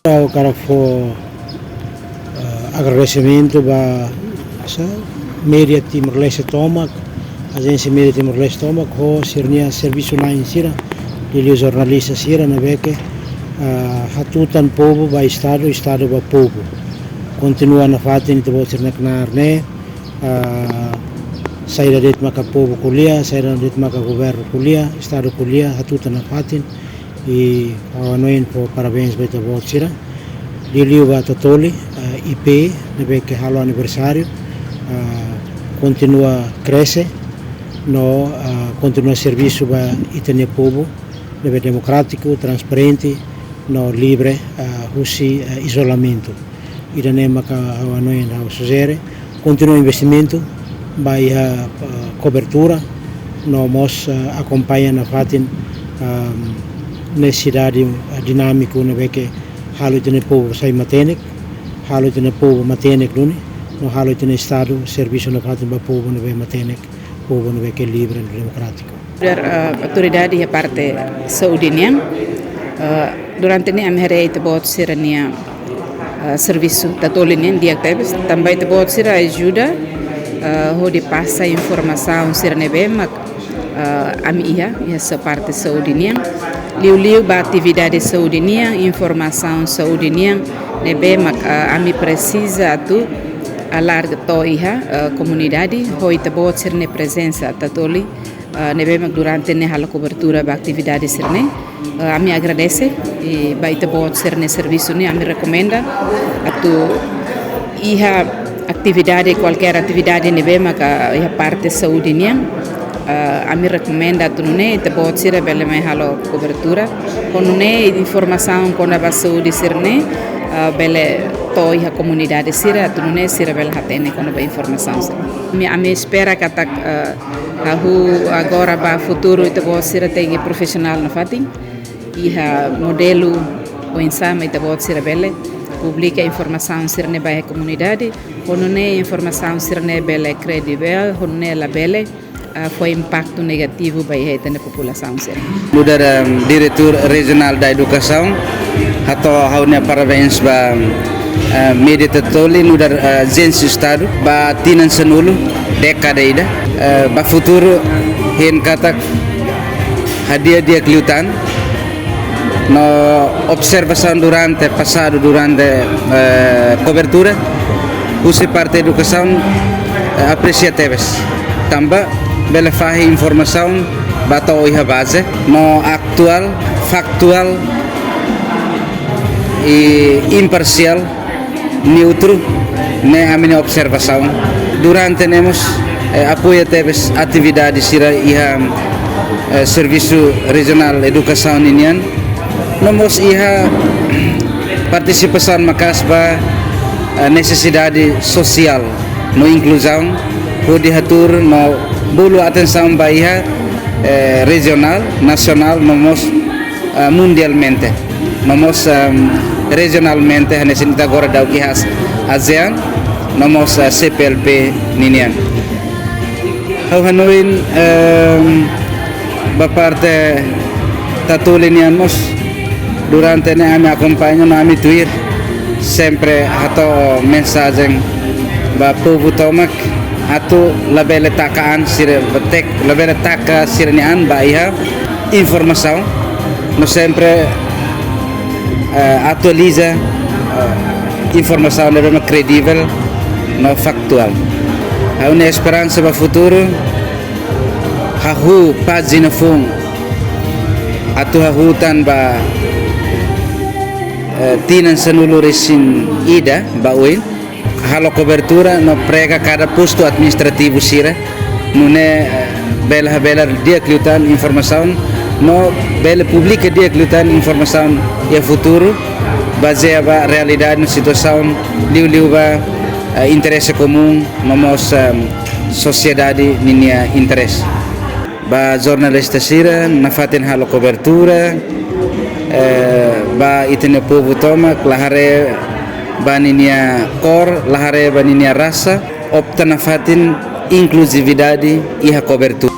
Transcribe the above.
Eu quero agradecimento para Media Timor-Leste Tomac, agência Media Timor-Leste Tomac, o serviço na insira, de jornalistas sira na beca, hatutan povo para estado para povo. Continua na fatin de botar na knarne, sair de maka povo kuliah, sair de maka governo kuliah, estado kuliah, hatutan na fatin. E anoin po parabéns beta botsira diliu ba totoli IP nebe que halo aniversário continua cresce no continua serviço ba itene povo nebe democrático transparente no livre husi isolamento ida nema ka anoin ao suzere continua investimento by cobertura no mos acompanha na fatin necessidade dinâmico na que halo de povo sai matenek halo de povo matenek luni no halo de estado serviço no fato para povo na matenek povo na que livre e democrático. Autoridade a parte saudinian durante ni amherei te bot sirania serviço tatolinen diaktebes também te bot sira ajuda ho de passa informação sirnebe mak amia essa parte saudinian liu ba atividade saudinian informação saudinian nebe mak ami precisa tu alarga toiha comunidade hoi tabot sirne presença tatoli nebe mak durante ne hala cobertura ba atividade sirne ami agradece e ba tabot sirne serviço ne ami recomenda atu iha atividade qualquer atividade nebe mak iha parte saudinian ami recomenda tunune te bot sira bele mai halo cobertura konune informação com a saúde sirne bele toi a comunidade sira tunune sira bele hatene com a informação ami espera que agora ba futuro te bot sira tem profissional na fatin e modelo o insame te bot sira bele publica informação sirne ba a comunidade konune informação sirne bele credível konune la bele foi impacto negativo para a população. Mudar diretor regional da educação, atau haunya parabéns ba Media Tatoli mudar agência estado ba tinan senulu dekada ida ba futuro hen kata hadiah dia kelutan no observação durante passado durante cobertura usi parte educação apreciativas tambah bela fahi informação batau iha base no aktual faktual e imparcial neutro ne amina observação durante temos apoio teves atividade sira iha serviço regional educação ninian nomos iha participação makasba necessidade social no inclusão pode diatur no bulu atenção bahia regional, nacional, nomos mundialmente, nomos regionalmente, nesse agora da que has ASEAN, nomos CPLP ninian. Hau hanuin baparte tatulinian mos durante ne ami acompanho na ami Twitter sempre atau mensagem ba povo tomak atau lebih letakkan sira betek lebih letak sirnian bahaya informação no sempre atualiza informação lebih credível no factual há uma esperança para futuro hahu pagina fung atau hahu tanpa tinan senulu resin ida bauin halo cobertura no prega cada posto administrativo sira nune bela dia kelutan informação no bela publica dia kelutan informação ya futuro baseado ba realidade na situação liu ba interesse comum nomos sociedade ninia interesse ba jornalista sira na fatin halo cobertura ba itene povo toma klahare baninia cor lahare baninia rasa opta na fatin inclusividade e a cobertura